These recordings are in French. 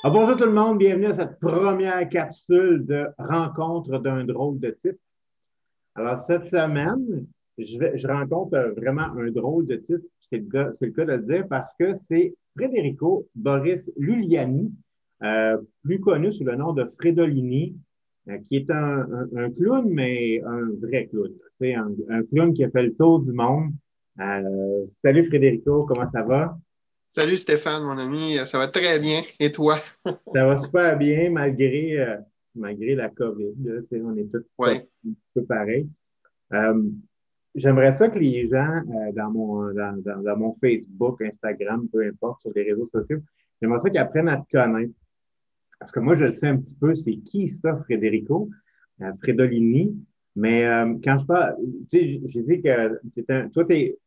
Bonjour tout le monde, bienvenue à cette première capsule de rencontre d'un drôle de type. Alors, cette semaine, je rencontre vraiment un drôle de type. C'est le cas de le dire parce que c'est Federico Boris Luliani, plus connu sous le nom de Fredolini, qui est un clown, mais un vrai clown. Tu sais, un clown qui a fait le tour du monde. Salut Frédérico, comment ça va? Salut Stéphane, mon ami, ça va très bien. Et toi? Ça va super bien malgré la COVID. Là, tu sais, on est tous pas un Oui. petit peu pareils. Euh, J'aimerais ça que les gens dans mon Facebook, Instagram, peu importe, sur les réseaux sociaux, j'aimerais ça qu'ils apprennent à te connaître. Parce que moi, je le sais un petit peu, c'est qui ça, Frederico, Fredolini. Mais quand je parle, tu sais, j'ai dit que toi, tu es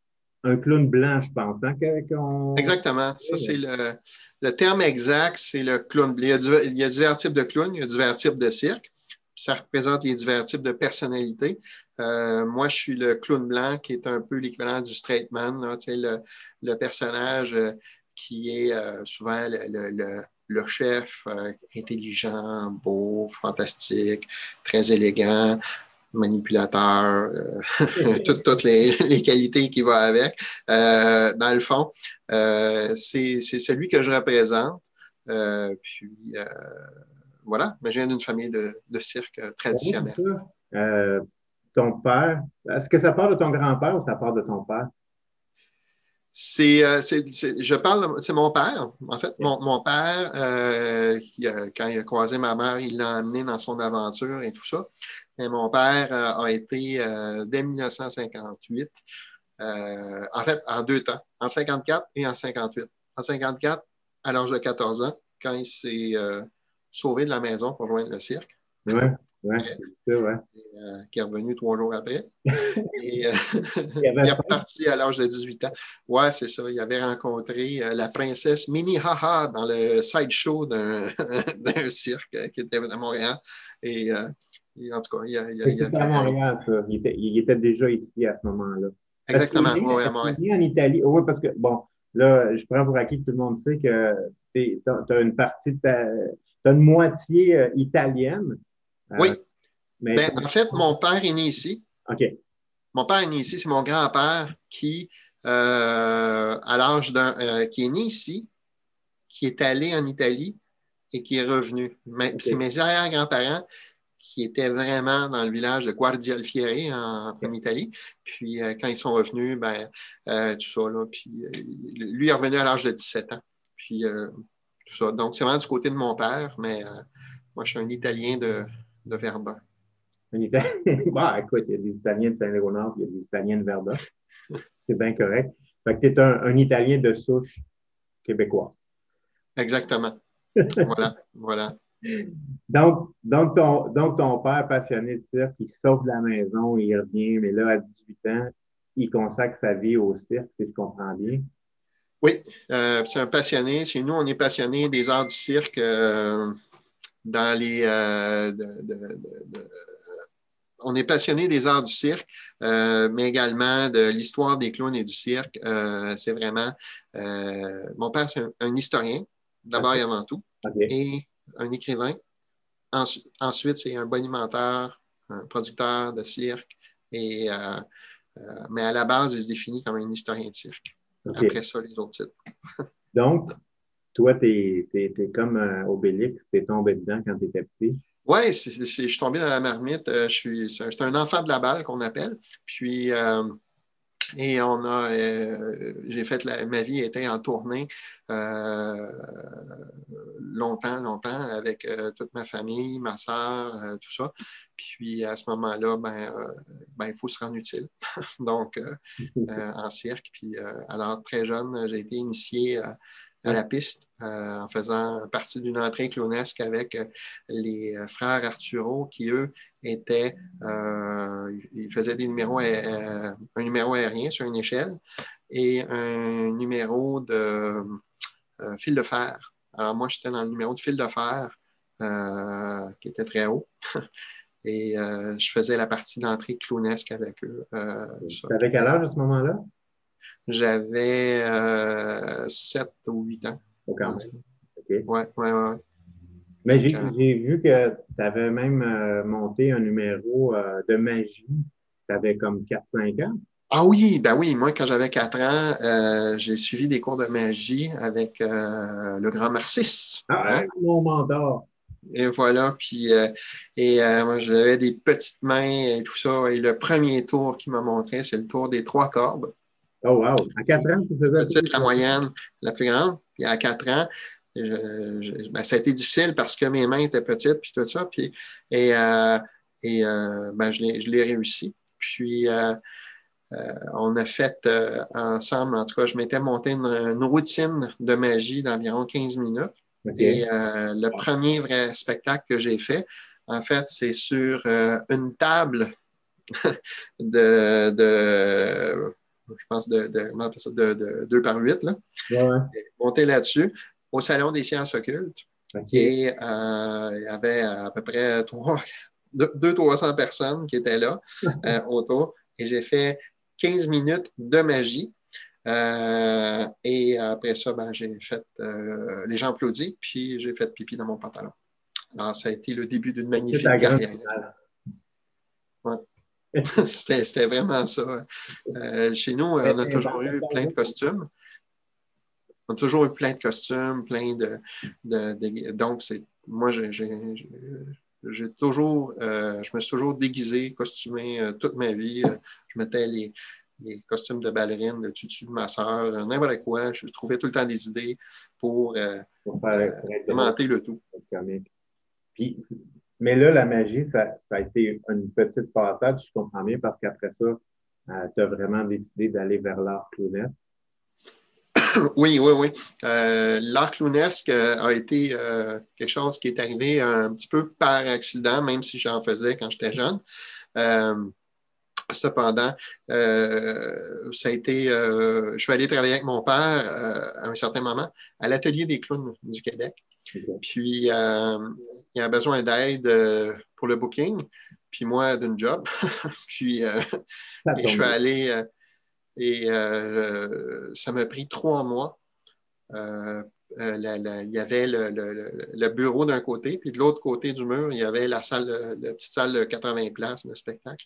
un clown blanc, je pense, hein, Exactement. Ça, c'est le terme exact, c'est le clown. Il y a divers types de clowns, il y a divers types de cirques. Ça représente les divers types de personnalités. Moi, je suis le clown blanc, qui est un peu l'équivalent du straight man, là, tu sais, le personnage qui est souvent le chef intelligent, beau, fantastique, très élégant, manipulateur, toutes les qualités qui vont avec. Dans le fond, c'est celui que je représente. Puis voilà, mais je viens d'une famille de cirque Oui, traditionnelle. c'est ça. Ton père, est-ce que ça part de ton grand-père ou ça part de ton père? Je parle, c'est mon père. En fait, Ok. mon père, quand il a croisé ma mère, il l'a amené dans son aventure et tout ça. Mais mon père a été, dès 1958, en fait, en deux temps, en 54 et en 58. En 54, à l'âge de 14 ans, quand il s'est sauvé de la maison pour joindre le cirque, Ouais, ouais, c'est ça, ouais. qui est revenu 3 jours après. Et Il y il avait est faim. reparti à l'âge de 18 ans. Ouais, c'est ça. Il avait rencontré la princesse Minnehaha dans le sideshow d'un cirque qui était à Montréal. Et, en tout cas, Fait que il a c'était à fait. Montréal, ça. Il était déjà ici à ce moment-là. Est-ce qu'il est Exactement, né, ouais, à est-ce qu'il Montréal. est né en Italie? Oui, parce que, bon, là, je prends pour acquis que tout le monde sait que tu as une partie t'as une moitié italienne. Euh, Oui, mais ben, en fait, mon père est né ici. OK. Mon père est né ici, c'est mon grand-père qui, à l'âge qui est né ici, qui est allé en Italie et qui est revenu. C'est OK. mes arrière-grands-parents qui étaient vraiment dans le village de Guardialfiere en Italie. Puis quand ils sont revenus, ben, tout ça, là, puis lui est revenu à l'âge de 17 ans. Puis tout ça. Donc, c'est vraiment du côté de mon père, mais moi, je suis un Italien de Verdun. Un Italien. Bon, écoute, il y a des Italiens de Saint-Léonard, il y a des Italiens de Verdun. C'est bien correct. Fait que tu es un Italien de souche québécoise. Exactement. Voilà, voilà. Donc ton père passionné de cirque, il sort de la maison, il revient, mais là, à 18 ans, il consacre sa vie au cirque, si je comprends bien. Oui, c'est un passionné. Chez nous, on est passionné des arts du cirque dans les. On est passionné des arts du cirque, mais également de l'histoire des clowns et du cirque. C'est vraiment. Mon père, c'est un historien, d'abord et OK. avant tout, OK. et un écrivain. Ensuite, c'est un bonimenteur, un producteur de cirque, et, mais à la base, il se définit comme un historien de cirque. OK. Après ça, les autres titres. Donc, toi, t'es comme Obélix, t'es tombé dedans quand t'étais petit. Oui, je suis tombé dans la marmite. C'est un enfant de la balle qu'on appelle. Puis, et j'ai fait ma vie était en tournée euh, longtemps, longtemps avec toute ma famille, ma sœur, tout ça. Puis à ce moment-là, ben, il faut se rendre utile. Donc, en cirque. Puis, alors, très jeune, j'ai été initié à la piste en faisant partie d'une entrée clownesque avec les frères Arturo qui, eux, ils faisaient des numéros, un numéro aérien sur une échelle et un numéro de fil de fer. Alors, moi, j'étais dans le numéro de fil de fer qui était très haut. Et je faisais la partie d'entrée clownesque avec eux. Ça, T'avais quel puis, âge à ce moment-là? j'avais 7 ou 8 ans, Oh, on quand va même. dire. OK. Ouais, ouais, ouais. Mais Donc, j'ai vu que tu avais même monté un numéro de magie. Tu avais comme 4 5 ans. ah oui, ben oui, moi, quand j'avais 4 ans, j'ai suivi des cours de magie avec le grand Narcisse. Ah, Hein? mon mentor. Et voilà, puis moi, j'avais des petites mains et tout ça. Et le premier tour qu'il m'a montré, c'est le tour des 3 cordes. Oh, wow. À 4 ans, tu La faisais tous les petite, la 3 ans. moyenne, la plus grande. Puis à 4 ans, ben, ça a été difficile parce que mes mains étaient petites, puis tout ça. Puis, et ben, je l'ai réussi. Puis, on a fait ensemble, en tout cas, je m'étais monté une routine de magie d'environ 15 minutes. Et OK. le premier vrai spectacle que j'ai fait, en fait, c'est sur une table de je pense, de 2 par 8, là, Ouais, ouais. monté là-dessus, au Salon des sciences occultes. OK. Et il y avait à peu près 200-300 personnes qui étaient là autour. Et j'ai fait 15 minutes de magie. Et après ça, ben, j'ai fait, les gens applaudis, puis j'ai fait pipi dans mon pantalon. Alors, ça a été le début d'une C'est magnifique ta grande carrière. finale. Ouais. C'était vraiment ça. Chez nous, on a toujours eu plein de costumes. On a toujours eu plein de costumes, plein donc, moi, j'ai toujours, je me suis toujours déguisé, costumé toute ma vie. Je mettais les costumes de ballerine, le tutu de ma soeur, n'importe quoi. Je trouvais tout le temps des idées pour Pour être drôle, augmenter le tout. pour être comique. Puis, mais là, la magie, ça a été une petite passade, je comprends bien, parce qu'après ça, tu as vraiment décidé d'aller vers l'art clownesque. Oui, oui, oui. L'art clownesque a été quelque chose qui est arrivé un petit peu par accident, même si j'en faisais quand j'étais jeune. Euh, Cependant, ça a été, je suis allé travailler avec mon père à un certain moment à l'Atelier des clowns du Québec. OK. Puis, il a besoin d'aide pour le booking, puis moi, d'une job. Puis, Ça et je tombe suis bien. allé, et ça m'a pris 3 mois. Il y avait le bureau d'un côté, puis de l'autre côté du mur, il y avait la salle, la petite salle de 80 places de spectacle.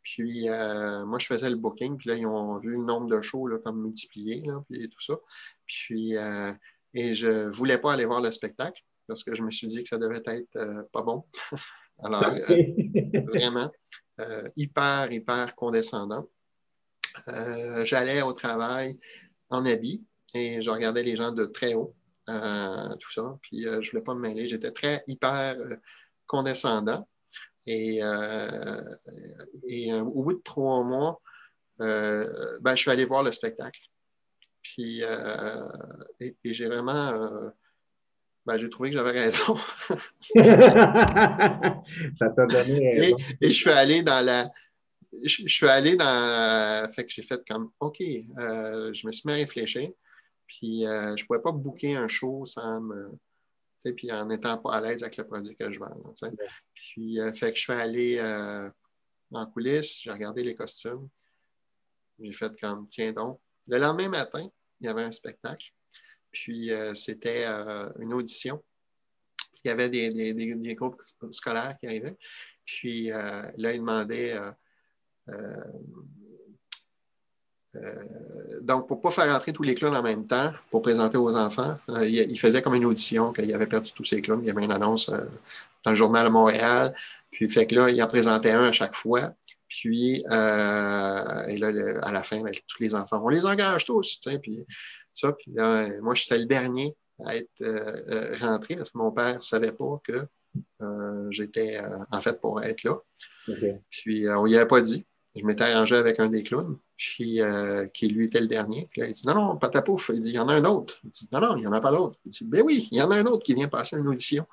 Puis moi, je faisais le booking, puis là, ils ont vu le nombre de shows là, comme multiplié, là, puis tout ça. Puis, et je ne voulais pas aller voir le spectacle parce que je me suis dit que ça devait être pas bon. Alors, vraiment, hyper, hyper condescendant. J'allais au travail en habit et je regardais les gens de très haut, tout ça. Puis je ne voulais pas me mêler. J'étais très hyper condescendant. Et, au bout de 3 mois, ben, je suis allé voir le spectacle. Puis, et j'ai vraiment, ben, j'ai trouvé que j'avais raison. Ça t'a donné raison. Et je suis allé dans la, je suis allé dans, fait que j'ai fait comme, OK, je me suis mis à réfléchir. Puis, je ne pouvais pas booker un show sans me, puis en n'étant pas à l'aise avec le produit que je vends. Puis, fait que je suis allé en coulisses, j'ai regardé les costumes. J'ai fait comme, tiens donc. Le lendemain matin, il y avait un spectacle. Puis, c'était une audition. Il y avait des groupes scolaires qui arrivaient. Puis, là, ils demandaient. Euh, donc, pour ne pas faire entrer tous les clowns en même temps, pour présenter aux enfants, il faisait comme une audition qu'il avait perdu tous ses clowns. Il y avait une annonce dans le journal de Montréal. Puis, fait que là, il en présentait un à chaque fois. Puis, et là, à la fin, ben, tous les enfants, on les engage tous. Puis, ça, puis là, moi, j'étais le dernier à être rentré parce que mon père ne savait pas que j'étais en fait pour être là. OK. Puis, on ne lui avait pas dit. Je m'étais arrangé avec un des clowns, puis, qui lui était le dernier. Puis là, il dit non, non, patapouf. Il dit il y en a un autre. Il dit non, non, il n'y en a pas d'autre. Il dit ben oui, il y en a un autre qui vient passer une audition.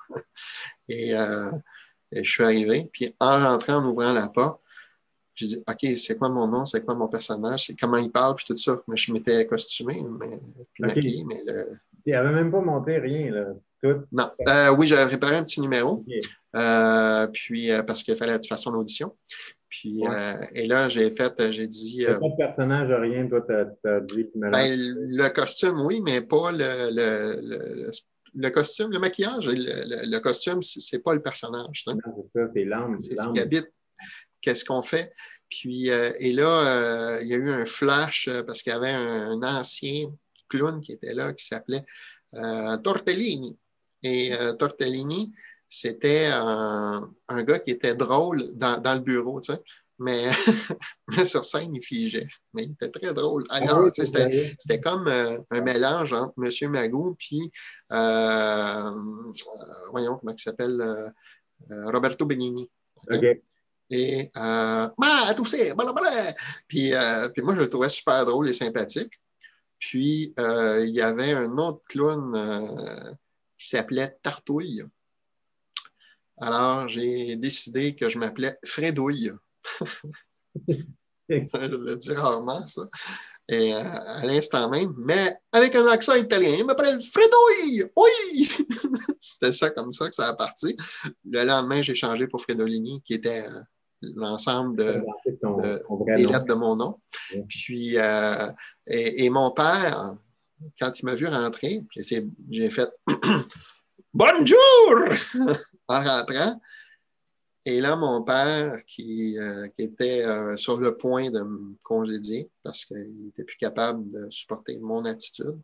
Et, et je suis arrivé, puis en rentrant, en ouvrant la porte, j'ai dit OK, c'est quoi mon nom, c'est quoi mon personnage, c'est comment il parle, puis tout ça. Mais je m'étais costumé, puis OK. maquillé, mais Il n'avait même pas monté rien, là. Tout. non. Oui, j'avais préparé un petit numéro, OK. puis parce qu'il fallait de toute façon l'audition. Puis, Ouais. et là, j'ai dit, T'as pas de personnage, rien. Toi, t'as dit, ben, le costume, oui, mais pas le costume, le maquillage, le costume, c'est pas le personnage. Hein? Non, c'est ça, c'est l'âme. C'est ce qui habite. Qu'est-ce qu'on fait? Puis, et là, il y a eu un flash parce qu'il y avait un ancien clown qui était là qui s'appelait Tortellini. Et Tortellini, c'était un gars qui était drôle dans le bureau, tu sais, mais, mais sur scène, il figeait. Mais il était très drôle. Alors, tu sais, c'était comme un mélange entre M. Magoo puis, voyons, comment il s'appelle, Roberto Benigni. OK. Et tout ça, blablabla. Puis moi, je le trouvais super drôle et sympathique. Puis il y avait un autre clown qui s'appelait Tartouille. Alors, j'ai décidé que je m'appelais Fredouille. Je le dis rarement, ça. Et à l'instant même, mais avec un accent italien, il m'appelait Fredouille! Oui! C'était ça comme ça que ça a parti. Le lendemain, j'ai changé pour Fredolini, qui était l'ensemble des lettres de mon nom. Oui. Puis, et mon père, quand il m'a vu rentrer, j'ai fait Bonjour! En rentrant. Et là, mon père, qui était sur le point de me congédier parce qu'il n'était plus capable de supporter mon attitude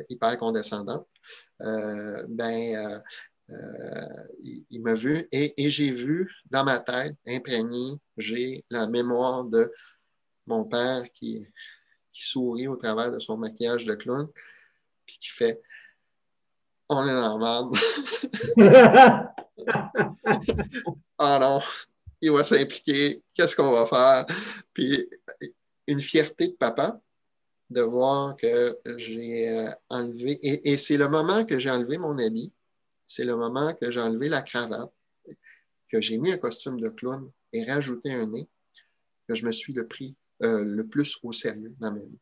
hyper condescendante, il m'a vu et j'ai vu dans ma tête, imprégné, j'ai la mémoire de mon père qui sourit au travers de son maquillage de clown puis qui fait « On est dans la merde. » Ah non, il va s'impliquer, qu'est-ce qu'on va faire? Puis une fierté de papa de voir que j'ai enlevé, et c'est le moment que j'ai enlevé mon habit, c'est le moment que j'ai enlevé la cravate, que j'ai mis un costume de clown et rajouté un nez, que je me suis pris le plus au sérieux dans ma vie.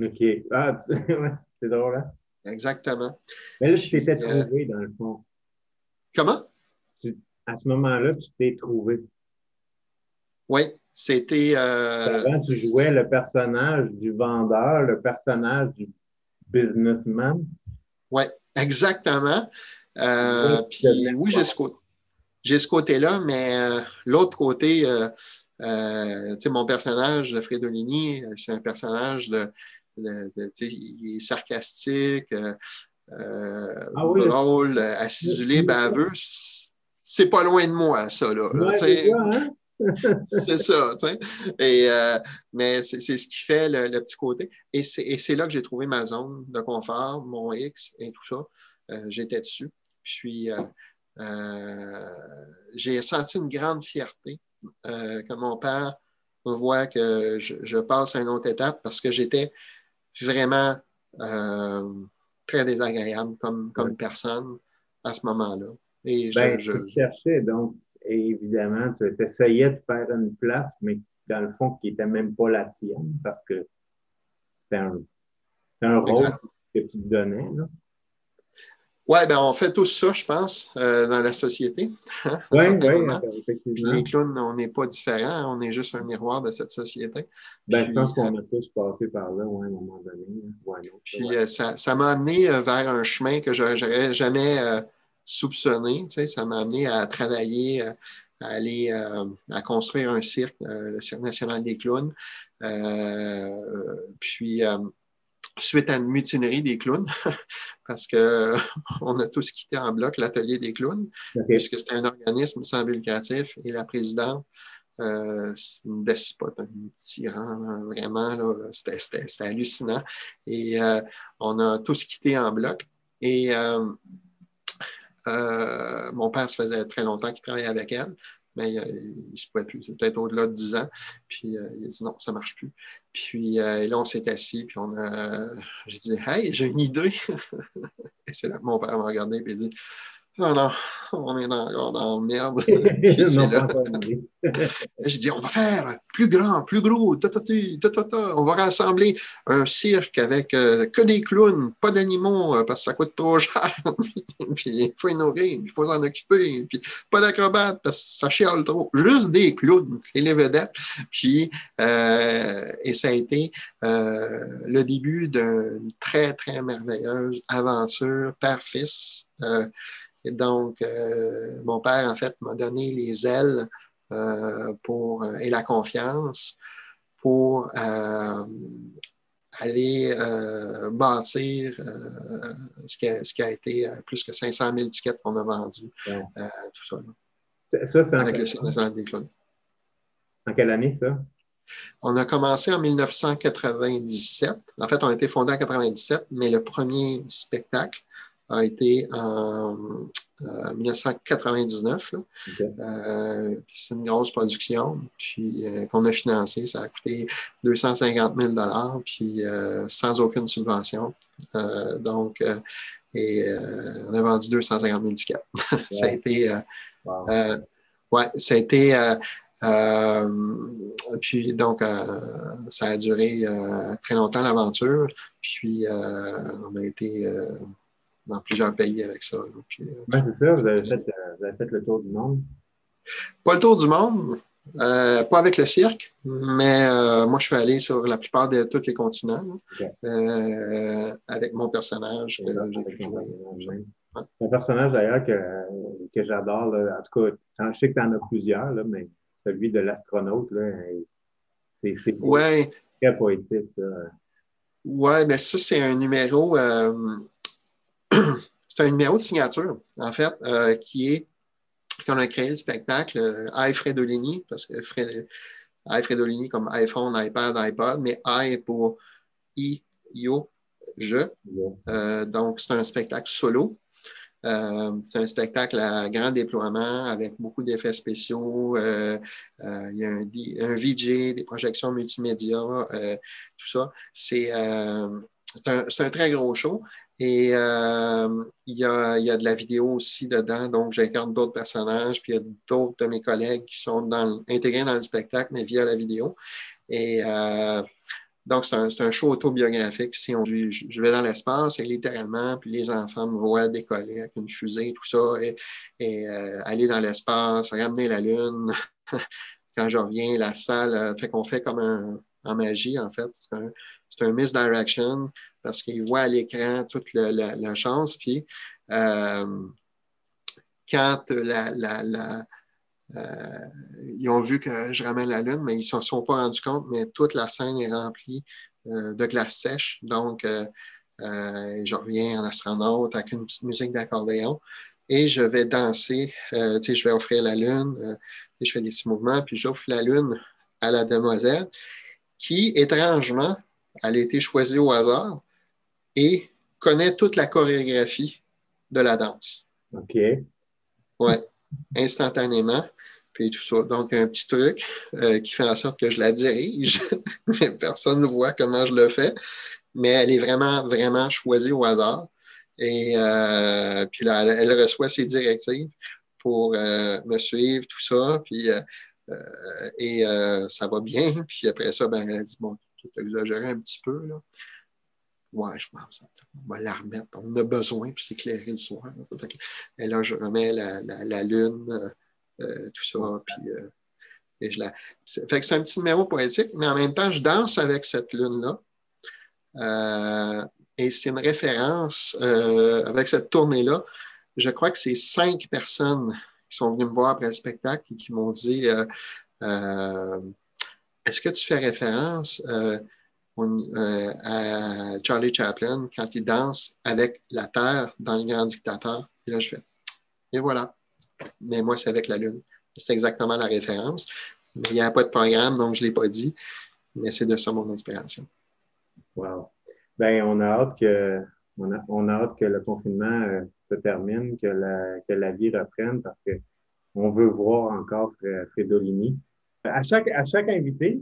OK. Ah, c'est drôle, hein? Exactement. Mais là, tu t'étais trouvé, dans le fond. Comment? À ce moment-là, tu t'es trouvé. Oui, c'était... Avant, tu jouais le personnage du vendeur, le personnage du businessman. Oui, exactement. Puis oui, j'ai ce côté-là, mais l'autre côté, mon personnage de Fredolini, c'est un personnage il est sarcastique, drôle, acidulé, baveux. C'est pas loin de moi, ça, là. Ouais, c'est ça, hein? C'est ça, tu sais. Mais c'est ce qui fait le petit côté. Et c'est là que j'ai trouvé ma zone de confort, mon X et tout ça. J'étais dessus. Puis, j'ai senti une grande fierté que mon père voit que je passe à une autre étape parce que j'étais vraiment très désagréable comme personne à ce moment-là. Et tu cherchais, donc, et évidemment, tu essayais de faire une place, mais dans le fond, qui n'était même pas la tienne, parce que c'était un rôle que tu te donnais, là. Oui, ben on fait tous ça, je pense, dans la société. Hein, oui, effectivement. Puis les clowns, on n'est pas différents, hein, on est juste un miroir de cette société. Ben, je pense qu'on a tous passé par là, à un moment donné. Puis ça m'a amené vers un chemin que je n'aurais jamais soupçonné. Tu sais, ça m'a amené à travailler, à aller à construire un cirque, le Cirque national des clowns. Puis suite à une mutinerie des clowns, parce qu'on a tous quitté en bloc l'atelier des clowns, puisque c'était un organisme sans but lucratif et la présidente, c'est une despote, un tyran, vraiment, c'était hallucinant. Et on a tous quitté en bloc. Et mon père, ça faisait très longtemps qu'il travaillait avec elle, mais il ne se pouvait plus, c'est peut-être au-delà de 10 ans. Puis il a dit non, ça ne marche plus. Puis là, on s'est assis, puis j'ai dit, hey, j'ai une idée. Et c'est là que mon père m'a regardé et dit, Oh non, on est encore dans la merde. Non, pas encore arrivé. Je dis, on va faire plus grand, plus gros, on va rassembler un cirque avec que des clowns, pas d'animaux, parce que ça coûte trop cher. Puis il faut les nourrir, il faut s'en occuper. Puis pas d'acrobates, parce que ça chiale trop. Juste des clowns et les vedettes. Puis, et ça a été le début d'une très, très merveilleuse aventure père-fils. Et donc, mon père, en fait, m'a donné les ailes et la confiance pour aller bâtir ce qui a été plus que 500 000 tickets qu'on a vendus. Wow. Tout ça, Ça, c'est avec le Cirque national des clowns. en quelle année, ça? On a commencé en 1997. En fait, on a été fondé en 1997, mais le premier spectacle a été en 1999. Okay. C'est une grosse production puis, qu'on a financée. Ça a coûté 250 000 puis sans aucune subvention. Donc, on a vendu 250 000 tickets. Ouais. Ça a été... wow. Ouais, ça a été... puis donc, ça a duré très longtemps l'aventure. Puis, on a été dans plusieurs pays avec ça. Oui, c'est ça. Vous avez fait le tour du monde. Pas le tour du monde, pas avec le cirque, mais moi, je suis allé sur la plupart de tous les continents okay. Avec mon personnage que j'ai pu jouer. Ouais. Un personnage d'ailleurs que j'adore. En tout cas, je sais que tu en as plusieurs, là, mais celui de l'astronaute, c'est ouais. Très poétique, ça. Oui, mais ça, c'est un numéro c'est un numéro de signature, en fait, qu'on a créé le spectacle, I Fredolini, parce que I Fredolini comme iPhone, iPad, iPod, mais I pour I-O, je. Donc, c'est un spectacle solo. C'est un spectacle à grand déploiement avec beaucoup d'effets spéciaux. Il y a un VJ, des projections multimédia, tout ça. C'est un très gros show. Et il y a de la vidéo aussi dedans, donc j'incarne d'autres personnages, puis il y a d'autres de mes collègues qui sont intégrés dans le spectacle, mais via la vidéo. Et donc, c'est un show autobiographique. Si je vais dans l'espace, et littéralement, puis les enfants me voient décoller avec une fusée, tout ça, et aller dans l'espace, ramener la Lune. Quand je reviens, la salle, fait qu'on fait comme en magie, en fait. C'est un misdirection parce qu'ils voient à l'écran toute la chance. Puis, quand ils ont vu que je ramène la Lune, mais ils ne se sont pas rendus compte, mais toute la scène est remplie de glace sèche. Donc, je reviens en astronaute avec une petite musique d'accordéon et je vais danser. Je vais offrir la Lune, et je fais des petits mouvements, puis j'offre la Lune à la demoiselle qui, étrangement, elle a été choisie au hasard et connaît toute la chorégraphie de la danse. OK. Oui, instantanément. Puis tout ça. Donc, un petit truc qui fait en sorte que je la dirige. Personne ne voit comment je le fais, mais elle est vraiment, vraiment choisie au hasard. Et puis là, elle reçoit ses directives pour me suivre, tout ça. Puis, ça va bien. Puis après ça, ben, elle dit, bon, tu as exagéré un petit peu, là. Ouais, je pense. On va la remettre. On a besoin, puis c'est éclairé le soir. Et là, je remets la Lune, tout ça. Puis, et fait que c'est un petit numéro poétique, mais en même temps, je danse avec cette Lune-là. Et c'est une référence avec cette tournée-là. Je crois que c'est 5 personnes qui sont venues me voir après le spectacle et qui m'ont dit est-ce que tu fais référence à Charlie Chaplin quand il danse avec la Terre dans Le Grand Dictateur? Et là, je fais et voilà. Mais moi, c'est avec la Lune. C'est exactement la référence. Mais il n'y a pas de programme, donc je ne l'ai pas dit. Mais c'est de ça mon inspiration. Wow. Ben, on a hâte que le confinement se termine, que la vie reprenne parce que on veut voir encore Fredolini. À chaque invité,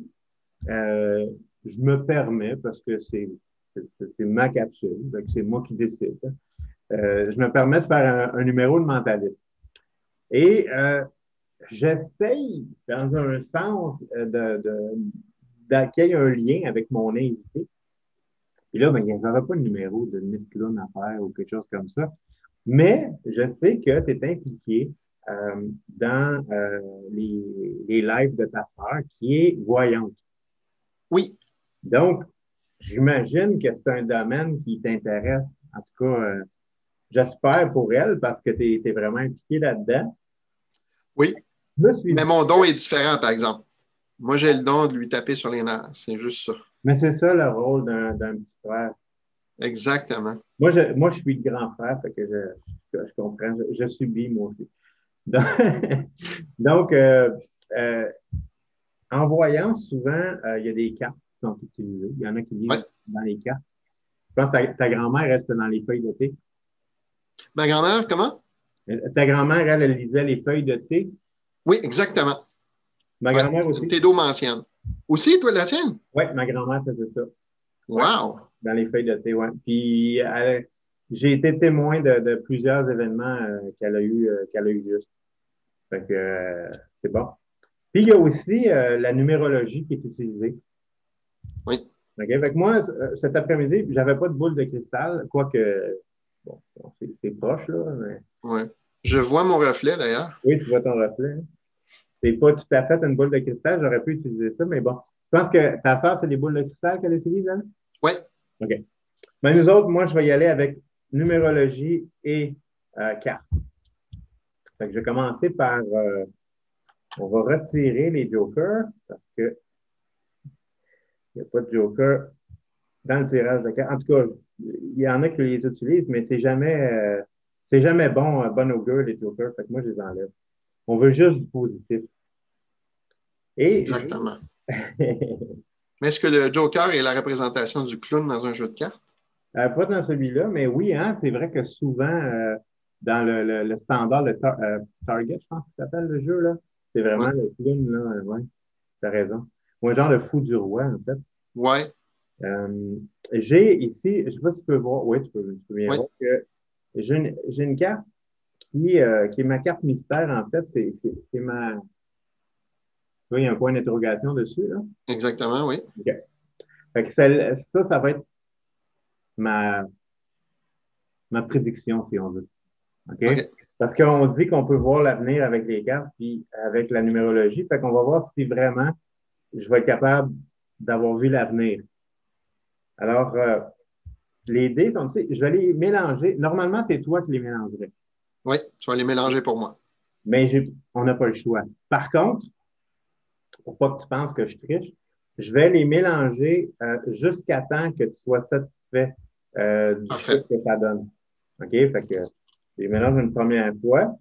je me permets, parce que c'est ma capsule, donc c'est moi qui décide, je me permets de faire un numéro de mentaliste. Et j'essaye, dans un sens, qu'il y ait un lien avec mon invité. Et là, ben, il n'y aura pas de numéro de mythe clown à faire ou quelque chose comme ça. Mais je sais que tu es impliqué dans les lives de ta sœur qui est voyante. Oui, Donc, j'imagine que c'est un domaine qui t'intéresse. En tout cas, j'espère pour elle parce que tu es vraiment impliqué là-dedans. oui. Je me suis Mais dit, mon don est différent, par exemple. Moi, j'ai le don de lui taper sur les nerfs. C'est juste ça. mais c'est ça le rôle d'un petit frère. Exactement. Moi, je suis le grand frère, fait que je comprends. Je subis, moi aussi. Donc, donc, euh, en voyant, souvent, il y a des cartes qui sont utilisées. Il y en a qui Ouais. lisent dans les cartes. Je pense que ta grand-mère reste dans les feuilles de thé. Ma grand-mère, comment? Ta grand-mère, elle lisait les feuilles de thé. Oui, exactement. Ma Ouais. grand-mère C'est une aussi. tédomancienne. Aussi, toi, la tienne? Oui, ma grand-mère faisait ça. Ouais, Wow! dans les feuilles de thé, ouais. Puis, j'ai été témoin de plusieurs événements qu'elle a eu juste. Fait que, c'est bon. Puis, il y a aussi la numérologie qui est utilisée. Oui. OK? Fait que moi, cet après-midi, j'avais pas de boule de cristal, quoique, bon, c'est proche, là. Mais... Ouais. Je vois mon reflet, d'ailleurs. Oui, tu vois ton reflet. Hein. C'est pas tout à fait une boule de cristal, j'aurais pu utiliser ça, mais bon. Je pense que ta sœur, c'est des boules de cristal qu'elle utilise, hein? Oui. OK. Mais nous autres, moi, je vais y aller avec numérologie et cartes. Fait que je vais commencer par, on va retirer les jokers parce qu'il n'y a pas de joker dans le tirage de cartes. En tout cas, il y en a qui les utilisent, mais c'est jamais bon, bon augure, les jokers. Fait que moi, je les enlève. On veut juste du positif. Et Exactement. Mais est-ce que le Joker est la représentation du clown dans un jeu de cartes? pas dans celui-là, mais oui, hein, c'est vrai que souvent, dans le standard, Target, je pense que ça s'appelle le jeu, là, c'est Oui. vraiment le clown, là, ouais, t'as raison. Ou un genre de fou du roi, en fait. Oui. Euh, j'ai ici, je ne sais pas si tu peux voir, oui, tu peux bien Oui. voir que j'ai une carte qui est ma carte mystère, en fait, c'est ma, tu vois, il y a un point d'interrogation dessus, là. Exactement, oui. OK. Fait que ça va être ma, ma prédiction, si on veut. OK? OK. Parce qu'on dit qu'on peut voir l'avenir avec les cartes puis avec la numérologie. Fait qu'on va voir si vraiment je vais être capable d'avoir vu l'avenir. Alors, les dés sont, tu sais, je vais les mélanger. Normalement, c'est toi qui les mélangerais. Oui, tu vas les mélanger pour moi. Mais on n'a pas le choix. Par contre, pour pas que tu penses que je triche, je vais les mélanger jusqu'à temps que tu sois satisfait du chiffre Parfait. que ça donne. OK? Fait que je les mélange une première fois.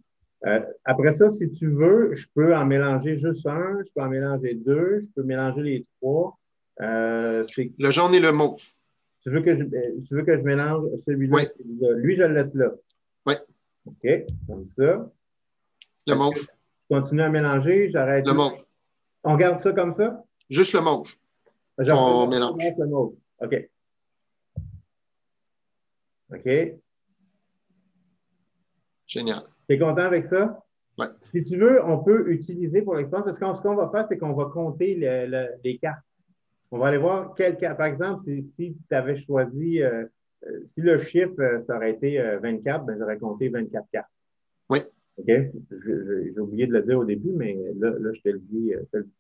Après ça, si tu veux, je peux en mélanger juste un, je peux en mélanger deux, je peux mélanger les trois. Le jaune et le mauve. Tu veux que je mélange celui-là Oui. et celui-là. Lui, je le laisse là. Oui. OK, comme ça. Le Est-ce que mauve. je continue à mélanger? J'arrête Le là. mauve. On garde ça comme ça? Juste le mauve Je qu'on recommence mélange. le mot. OK. OK. Génial. T'es content avec ça? Oui. Si tu veux, on peut utiliser pour l'expérience, parce que ce qu'on va faire, c'est qu'on va compter les cartes. On va aller voir quelle carte. Par exemple, si tu avais choisi, si le chiffre, ça aurait été 24, ben, j'aurais compté 24 cartes. Oui. OK? J'ai oublié de le dire au début, mais là je te le dis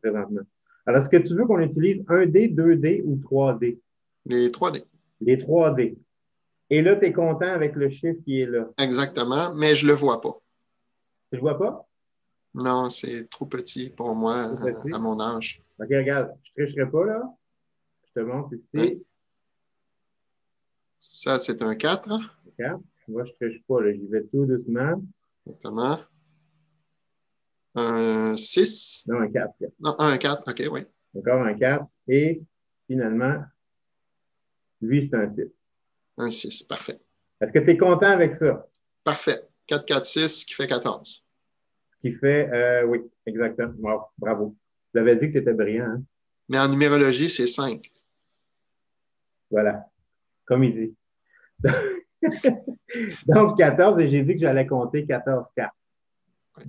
présentement. Alors, est-ce que tu veux qu'on utilise un dé, 2 dés ou 3 dés? Les 3D. Les 3 dés. Et là, tu es content avec le chiffre qui est là. Exactement, mais je ne le vois pas. Tu le vois pas? Non, c'est trop petit pour moi C'est à petit. mon âge. OK, regarde, je ne tricherai pas là. Je te montre Oui. ici. Ça, c'est un 4. Regarde. Moi, je ne triche pas, là. J'y vais tout doucement. Exactement. Un 6. Non, un 4. Non, un 4. OK, oui. Encore un 4. Et finalement, lui, c'est un 6. Un 6. Parfait. Est-ce que tu es content avec ça? Parfait. 4, 4, 6 qui fait 14. Ce qui fait, oui, exactement. Wow, bravo. Tu avais dit que tu étais brillant, hein? Mais en numérologie, c'est 5. Voilà. Comme il dit. Donc, 14, et j'ai dit que j'allais compter 14 cartes. Oui,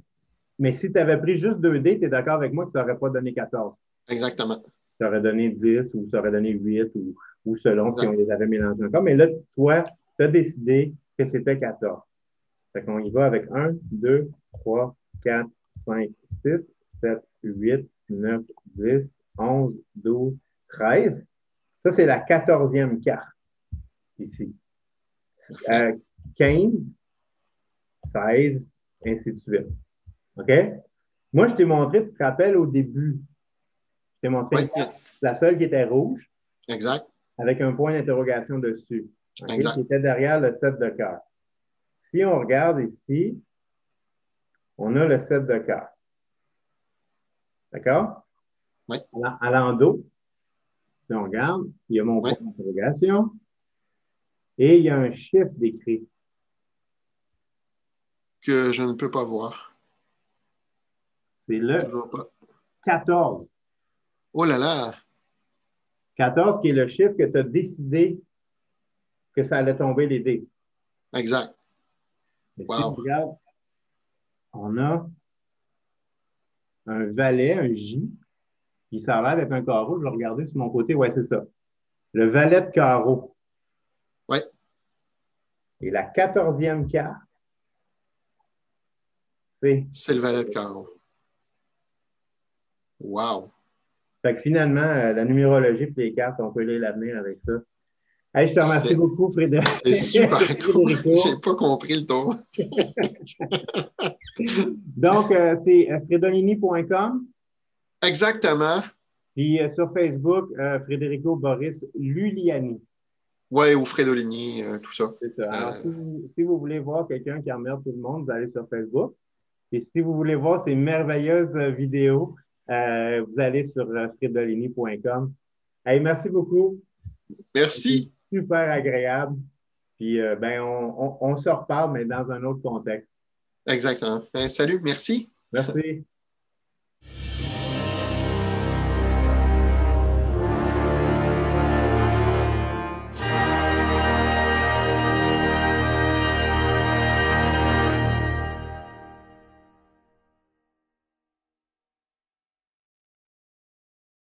Mais si tu avais pris juste 2 dés, tu es d'accord avec moi que ça n'aurait pas donné 14. exactement. Ça aurait donné 10 ou ça aurait donné 8 ou selon si on Exact. les avait mélangés encore. Mais là, toi, tu as décidé que c'était 14. Fait qu'on y va avec 1, 2, 3, 4, 5, 6, 7, 8, 9, 10, 11, 12, 13. Ça, c'est la 14e carte ici. Parfait. Euh, 15, 16, ainsi de suite. OK? Moi, je t'ai montré, tu te rappelles au début, je t'ai montré Oui, une carte, la seule qui était rouge, exact. avec un point d'interrogation dessus, OK, qui Exact. était derrière le 7 de cœur. Si on regarde ici, on a le 7 de cœur. D'accord? Oui, À l'endos, si on regarde, il y a mon oui, point d'interrogation et il y a un chiffre décrit. que je ne peux pas voir. C'est le Toujours pas. 14. Oh là là! 14 qui est le chiffre que tu as décidé que ça allait tomber les dés. Exact. Mais si on Wow. regarde, on a un valet, un J, qui s'avère d'être un carreau. Je vais regarder sur mon côté. Ouais, c'est ça. Le valet de carreau. Oui, Et la 14e carte, c'est. c'est le valet de carreau. Wow. Fait que finalement, la numérologie et les cartes, on peut lire l'avenir avec ça. Hey, je te remercie beaucoup, C'est super cool. J'ai Frédérico. pas compris le tour. Donc, c'est fredolini.com. Exactement. Puis sur Facebook, Frédérico Boris Luliani. Ouais, ou Fredolini, tout ça. C'est ça. Alors, Euh, si vous voulez voir quelqu'un qui emmerde tout le monde, vous allez sur Facebook. Et si vous voulez voir ces merveilleuses vidéos, vous allez sur fridolini.com. Hey, merci beaucoup. C'était merci. super agréable. Puis, ben, on se reparle, mais dans un autre contexte. Exactement. Ben, salut, merci. Merci.